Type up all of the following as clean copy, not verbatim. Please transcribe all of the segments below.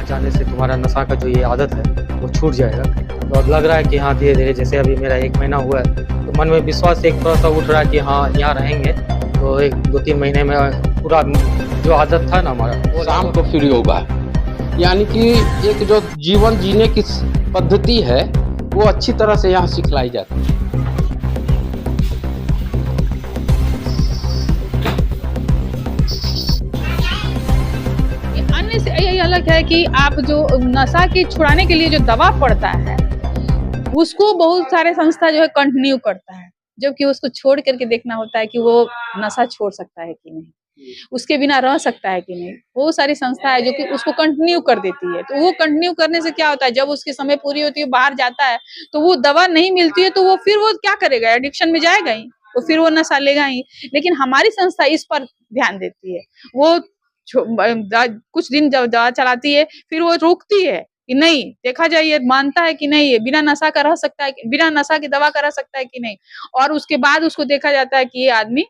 जाने से तुम्हारा नशा का जो ये आदत है वो छूट जाएगा। तो अब लग रहा है कि हाँ, धीरे-धीरे जैसे अभी मेरा 1 महीना हुआ है, तो मन में विश्वास एक थोड़ा-सा उठ रहा है कि हाँ, यहाँ रहेंगे तो 1 2-3 महीने में पूरा जो आदत था ना हमारा वो शाम को फ्री होगा, यानी कि एक जो जीवन जीने की पद्धति है वो अच्छी तरह से यहाँ सिखलाई जाती है। अन्य से यही अलग है कि आप जो नशा की छुड़ाने के लिए जो दवा पड़ता है उसको बहुत सारे संस्था जो है कंटिन्यू करता है, जबकि उसको छोड़ करके देखना होता है कि वो नशा छोड़ सकता है कि नहीं, उसके बिना रह सकता है कि नहीं। बहुत सारी संस्था है जो कि उसको कंटिन्यू कर देती है। तो वो कंटिन्यू करने से क्या होता है, जब उसकी समय पूरी होती है बाहर जाता है तो वो दवा नहीं मिलती है तो वो फिर वो क्या करेगा, एडिक्शन में जाएगा ही, तो फिर वो नशा लेगा ही। लेकिन हमारी संस्था इस पर ध्यान देती है, वो कुछ दिन जब दवा चलाती है फिर वो रोकती है कि नहीं, देखा जाए ये मानता है कि नहीं ये बिना नशा का रह सकता है, बिना नशा की दवा का रह सकता है कि नहीं। और उसके बाद उसको देखा जाता है कि ये आदमी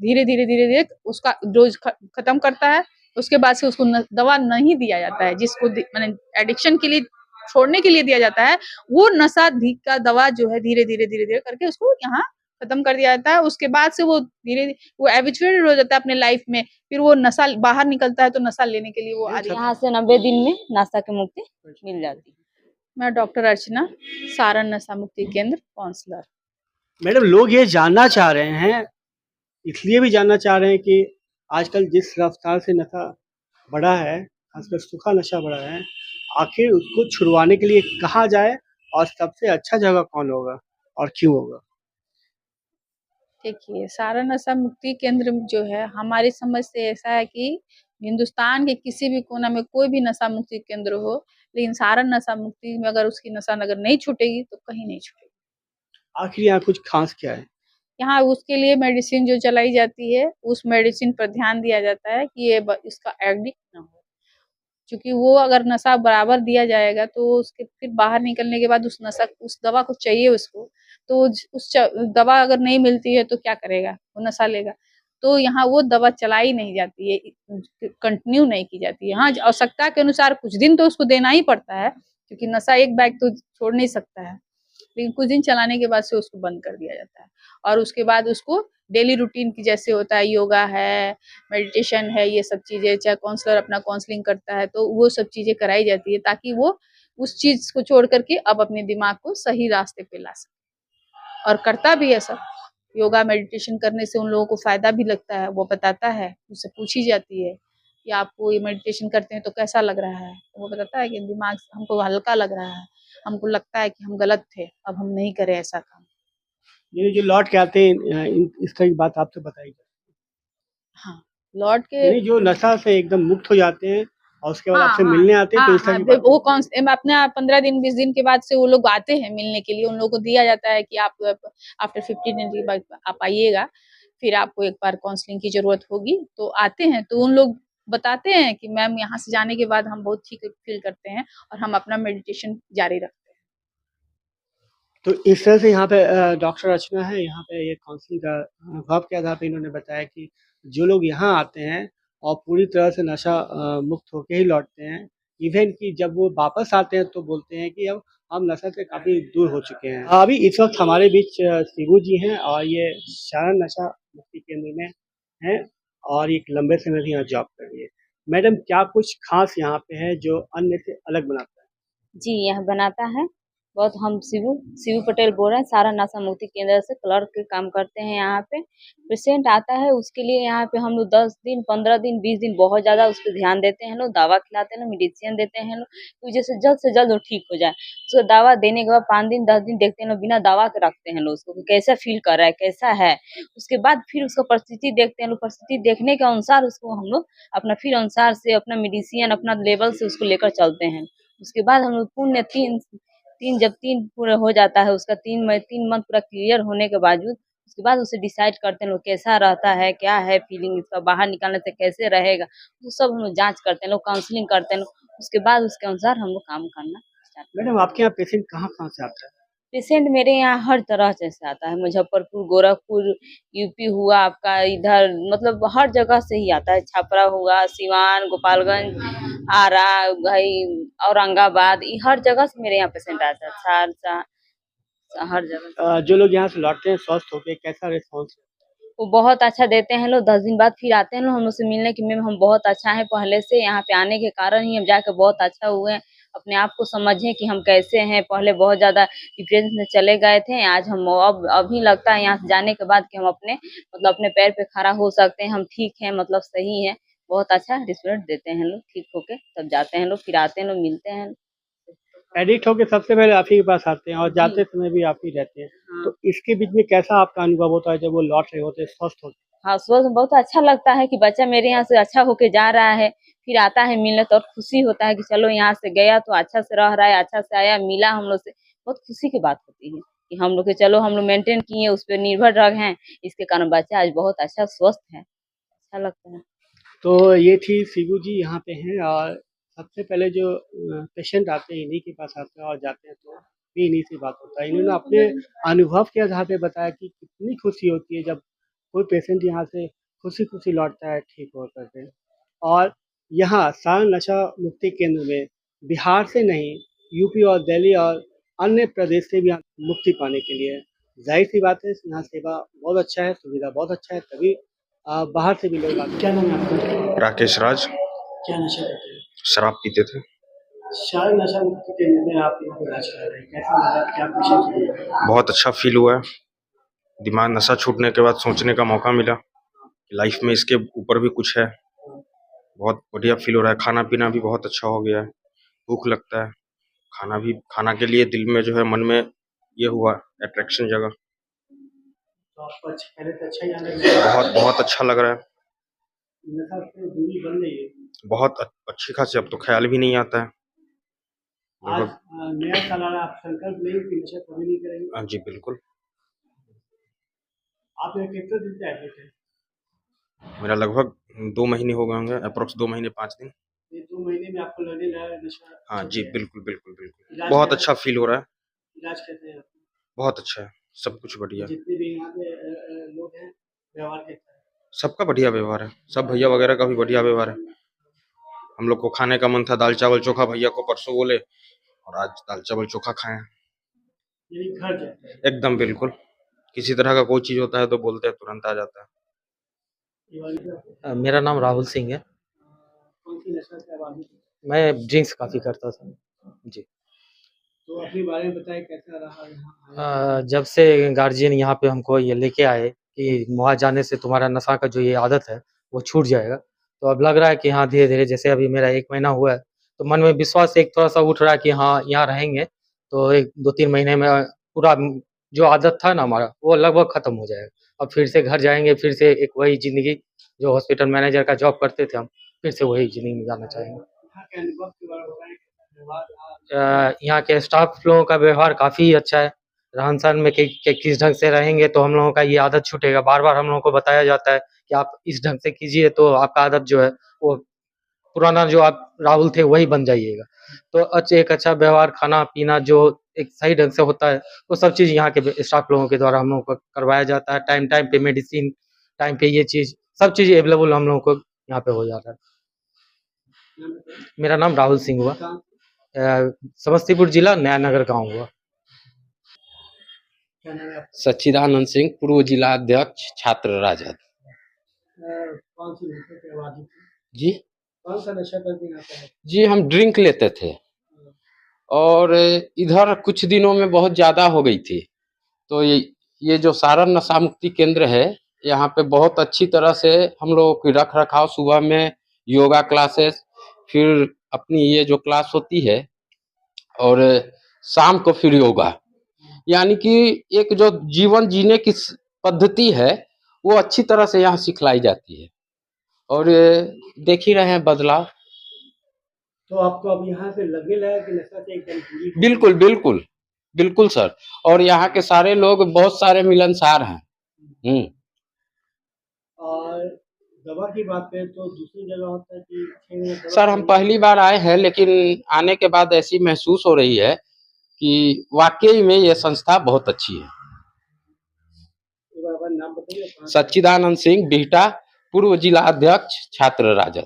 धीरे-धीरे उसका डोज़ खत्म करता है। उसके बाद से उसको दवा नहीं दिया जाता है, जिसको माने एडिक्शन के लिए छोड़ने के लिए दिया जाता है, वो नशा का दवा जो है धीरे-धीरे करके उसको यहाँ खत्म कर दिया जाता है। उसके बाद से वो वो हैबिचुएटेड हो जाता है अपने लाइफ में, फिर वो नशा बाहर निकलता है तो नशा लेने के लिए वो यहाँ से 90 दिन में नशा की मुक्ति मिल जाती है। मैं डॉक्टर अर्चना, सारण नशा मुक्ति केंद्र काउंसलर। मैडम, लोग ये जानना चाह रहे हैं, इसलिए भी जानना चाह रहे हैं कि आजकल जिस रफ्तार से नशा बढ़ा है, खासकर सूखा नशा बढ़ा है, आखिर उसको छुड़वाने के लिए कहाँ जाए और सबसे अच्छा जगह कौन होगा और क्यों होगा? देखिए, सारण नशा मुक्ति केंद्र जो है हमारी समझ से ऐसा है कि हिंदुस्तान के किसी भी कोना में कोई भी नशा मुक्ति केंद्र हो, लेकिन सारण नशा मुक्ति में अगर उसकी नशा अगर नहीं छूटेगी तो कहीं नहीं छूटेगी। आखिर यहाँ कुछ खास क्या है? यहाँ उसके लिए मेडिसिन जो चलाई जाती है, उस मेडिसिन पर ध्यान दिया जाता है कि ये इसका एडिक्ट ना हो। क्योंकि वो अगर नशा बराबर दिया जाएगा तो उसके फिर बाहर निकलने के बाद उस दवा को चाहिए उसको, तो दवा अगर नहीं मिलती है तो क्या करेगा, वो नशा लेगा। तो यहाँ वो दवा चलाई नहीं जाती है, कंटिन्यू नहीं की जाती है। हाँ, आवश्यकता के अनुसार कुछ दिन तो उसको देना ही पड़ता है, क्योंकि नशा एक बैग तो छोड़ नहीं सकता है, लेकिन कुछ दिन चलाने के बाद से उसको बंद कर दिया जाता है। और उसके बाद उसको डेली रूटीन की जैसे होता है, योगा है, मेडिटेशन है, ये सब चीज़ें, चाहे काउंसलर अपना काउंसलिंग करता है तो वो सब चीज़ें कराई जाती है, ताकि वो उस चीज़ को छोड़ करके अब अपने दिमाग को सही रास्ते पे ला सके। और करता भी है सब। योगा मेडिटेशन करने से उन लोगों को फ़ायदा भी लगता है, वो बताता है, उससे पूछी जाती है कि आपको ये मेडिटेशन करते हैं तो कैसा लग रहा है? तो वो बताता है कि दिमाग हमको हल्का लग रहा है, हमको लगता है कि हम गलत थे, अब हम नहीं करें ऐसा काम। ये जो लौट के आते हैं इस तरह की बात आपसे बताई जाए। हाँ, लौट के यानी जो नशा से एकदम मुक्त हो जाते हैं और उसके बाद हाँ, आपसे हाँ, मिलने आते हैं तो हाँ, इस तरह हाँ, की बात वो अपना 15 दिन 20 दिन के बाद से वो लोग आते हैं मिलने के लिए, उन लोगों को दिया जाता है कि आप आफ्टर 15 दिन के बाद आप आइएगा, फिर आपको एक बार काउंसलिंग की ज़रूरत होगी, तो आते हैं, तो उन लोग बताते हैं कि मैम यहाँ से जाने के बाद हम बहुत ठीक फ़ील करते हैं और हम अपना मेडिटेशन जारी रखते हैं। तो इस तरह से यहाँ पे डॉक्टर अर्चना है, यहाँ पे ये काउंसलिंग का अनुभव के आधार पे इन्होंने बताया कि जो लोग यहाँ आते हैं और पूरी तरह से नशा मुक्त होके ही लौटते हैं, इवन कि जब वो वापस आते हैं तो बोलते हैं कि अब हम नशा से काफ़ी दूर हो चुके हैं। अभी इस वक्त हमारे बीच शिबू जी हैं और ये सारण नशा मुक्ति केंद्र में हैं और एक लंबे समय से यहाँ जॉब कर रही है। मैडम, क्या कुछ खास यहाँ पे है जो अन्य से अलग बनाता है? जी, यह बनाता है। बहुत हम शिबू पटेल बोल रहे हैं, सारण नशा मुक्ति केंद्र से क्लर्क के काम करते हैं यहाँ पे। पेशेंट आता है उसके लिए यहाँ पे हम लोग 10 दिन, 15 दिन, 20 दिन बहुत ज़्यादा उस पे ध्यान देते हैं लोग, दवा खिलाते हैं लोग, मेडिसिन देते हैं लोग, तो जैसे जल्द से जल्द वो ठीक हो जाए। उसको दवा देने के बाद 5 दिन, 10 दिन देखते हैं लोग, बिना दवा के रखते हैं लोग उसको कि कैसा फ़ील कर रहा है, कैसा है। उसके बाद फिर उसका परिस्थिति देखते हैं लोग, परिस्थिति देखने के अनुसार उसको हम लोग अपना फिर अनुसार से अपना मेडिसिन अपना लेवल से उसको लेकर चलते हैं। उसके बाद हम लोग पुण्य 3 पूरा हो जाता है उसका 3 मंथ पूरा क्लियर होने के बावजूद उसके बाद उसे डिसाइड करते हैं लोग कैसा रहता है, क्या है फीलिंग इसका, बाहर निकालने से कैसे रहेगा, वो सब हम लोग जाँच करते हैं लोग, काउंसलिंग करते हैं लोग, उसके बाद उसके अनुसार हम लोग काम करना स्टार्ट करते हैं। मैडम, आपके यहाँ पेशेंट कहाँ-कहाँ से आता है? पेशेंट मेरे यहाँ हर तरह से आता है, मुजफ्फरपुर, गोरखपुर, यूपी हुआ आपका इधर मतलब हर जगह से ही आता है, छपरा हुआ, सिवान, गोपालगंज, आरा भाई औरंगाबाद हर जगह से मेरे यहाँ पेशेंट आता है, सहरसा हर जगह जो लोग यहाँ से लौटते हैं स्वस्थ होके, कैसा रिस्पॉन्स? वो बहुत अच्छा देते हैं लोग। 10 दिन बाद फिर आते हैं लोग हम लोग से मिलने कि मैम हम बहुत अच्छा है पहले से, यहाँ पे आने के कारण ही हम जाके बहुत अच्छा हुए हैं। अपने आप को समझे कि हम कैसे हैं, पहले बहुत ज़्यादा डिप्रेशन में चले गए थे। आज हम अब अभी लगता है यहाँ से जाने के बाद कि हम अपने मतलब अपने पैर पे खड़ा हो सकते हैं, हम ठीक हैं, मतलब सही हैं। बहुत अच्छा रिस्पेक्ट देते हैं लोग, ठीक होके तब जाते हैं लोग, फिर आते हैं लोग, मिलते हैं। एडिक्ट होके सबसे पहले आप ही के पास आते हैं और जी। जाते समय भी आप ही रहते हैं। हाँ। तो इसके बीच में कैसा आपका अनुभव होता है जब वो लौट रहे होते हैं, स्वस्थ होते हैं? हाँ, सोच बहुत अच्छा लगता है कि बच्चा मेरे यहाँ से अच्छा होके जा रहा है, फिर आता है मिलने तो और खुशी होता है कि चलो यहाँ से गया तो अच्छा से रह रहा है, अच्छा से आया, मिला हम लोग से, बहुत खुशी की बात होती है कि हम लोग के चलो हम लोग मेंटेन किए, उस पे निर्भर रहे हैं, इसके कारण बच्चा आज बहुत अच्छा स्वस्थ है, अच्छा लगता है। तो ये थी शिबू जी यहाँ पे हैं और सबसे पहले जो पेशेंट आते हैं इन्हीं के पास आते हैं और जाते हैं तो भी इन्हीं से बात होता है। इन्होंने अपने अनुभव के आधार पे बताया कि कितनी खुशी होती है जब कोई पेशेंट यहाँ से खुशी-खुशी लौटता है ठीक होकर के। और यहाँ सारण नशा मुक्ति केंद्र में बिहार से नहीं, यूपी और दिल्ली और अन्य प्रदेश से भी मुक्ति पाने के लिए ज़ाहिर-सी बात है यहाँ सेवा बहुत अच्छा है, सुविधा बहुत अच्छा है, तभी बाहर से भी लोग आते हैं। क्या नाम है आपका? राकेश राज। क्या नशा करते हैं? शराब पीते थे। सारण नशा मुक्ति केंद्र में आप यहाँ पे इलाज करा रहे हैं, कैसा लगा? क्या पेशेंट मिले? बहुत अच्छा फील हुआ है। दिमाग नशा छूटने के बाद सोचने का मौका मिला कि लाइफ में इसके ऊपर भी कुछ है। बहुत बढ़िया फील हो रहा है। खाना पीना भी बहुत अच्छा हो गया है। भूख लगता है, खाना के लिए दिल में जो है, मन में ये हुआ अट्रैक्शन जगह। तो आपको अच्छा पहले से अच्छा ही आने लगा? बहुत अच्छा लग रहा है। नशा से दूरी बन रही है। बहुत अच्छी खासी, अब तो ख्याल भी नहीं आता है। आज लगभग नया साल आ रहा है, आप संकल्प लेंगे कि नशा कभी नहीं करेंगे? हाँ जी, बिल्कुल। आप यहाँ कितने दिन से एडमिट हैं? मेरा लगभग 2 महीने हो गए होंगे, अप्रॉक्स 2 महीने 5 दिन। ये 2 महीने में आपको लगने लगा नशा हाँ छूट जी, गया है? बिल्कुल। इलाज बहुत कैसा अच्छा फील हो रहा है। इलाज कैसे है आपका? बहुत अच्छा है, सब कुछ बढ़िया। जितने भी यहाँ पे लोग हैं, व्यवहार कैसा है? सबका बढ़िया व्यवहार है, सब भैया वगैरह का भी बढ़िया व्यवहार है। हम लोग को खाने का मन था दाल चावल चोखा, भैया को परसों बोले और आज दाल चावल चोखा खाए हैं। यही घर जाते हैं। एकदम बिल्कुल, किसी तरह का कोई चीज होता है तो बोलते हैं, तुरंत आ जाता है। ये वाली का मेरा नाम राहुल सिंह है। कौन सी नशा से आबादी थी? मैं ड्रिंक्स काफ़ी करता था जी। तो अपने बारे में बताएं कैसा रहा यहाँ? जब से गार्जियन यहाँ पे हमको ये लेके आए कि वहाँ जाने से तुम्हारा नशा का जो ये आदत है वो छूट जाएगा, तो अब लग रहा है कि हाँ धीरे-धीरे, जैसे अभी मेरा 1 महीना हुआ है, तो मन में विश्वास एक थोड़ा-सा उठ रहा है कि हाँ, यहाँ रहेंगे तो 1 2-3 महीने में पूरा जो आदत था ना हमारा, वो लगभग खत्म हो जाएगा। अब फिर से घर जाएँगे, फिर से एक वही ज़िंदगी जो हॉस्पिटल मैनेजर का जॉब करते थे हम, फिर से वही ज़िंदगी में जाना चाहेंगे। यहाँ के अनुभव के बारे में बताएं, कैसा व्यवहार रहा? यहाँ के स्टाफ लोगों का व्यवहार काफ़ी अच्छा है। रहन-सहन में कि किस ढंग से रहेंगे तो हम लोगों का ये आदत छूटेगा। बार-बार हम लोगों को बताया जाता है कि आप इस ढंग से कीजिए तो आपका आदत जो है वो पुराना जो आप राहुल थे वही बन जाइएगा। तो एक अच्छा व्यवहार, खाना-पीना जो एक सही ढंग से होता है, वो सब चीज़ यहाँ के स्टाफ लोगों के द्वारा हम लोगों को करवाया जाता है। टाइम-टाइम पे मेडिसिन, टाइम पे ये चीज़, सब चीज़ अवेलेबल हम लोगों को यहाँ पे हो जाता है। मेरा नाम राहुल सिंह हुआ। समस्तीपुर जिला नया नगर गाँव हुआ। क्या नाम है आपका? सच्चिदानंद सिंह, पूर्व जिला अध्यक्ष, छात्र राजद। कौन सी नशे की आबादी थी? जी कौन सा नशा करके यहाँ पे है? जी, हम ड्रिंक लेते थे और इधर कुछ दिनों में बहुत ज़्यादा हो गई थी। तो ये जो सारण नशा मुक्ति केंद्र है, यहाँ पे बहुत अच्छी तरह से हम लोगों की रख रखाव, सुबह में योगा क्लासेस, फिर अपनी ये जो क्लास होती है और शाम को फिर योगा, यानी कि एक जो जीवन जीने की पद्धति है वो अच्छी तरह से यहाँ सिखलाई जाती है और देख ही रहे हैं बदलाव। तो आपको अब यहाँ से लगने लगा कि नशा से एकदम दूरी? बिल्कुल सर। और यहाँ के सारे लोग बहुत सारे मिलनसार हैं। और दवा की बात करें तो दूसरी जगह होता है कि 6 महीने दवा सर हम पहली बार आए हैं, लेकिन आने के बाद ऐसी महसूस हो रही है कि वाकई में ये संस्था बहुत अच्छी है। एक बार अपना नाम बताइए। सच्चिदानंद सिंह, बिहटा, पूर्व जिला अध्यक्ष, छात्र राजद।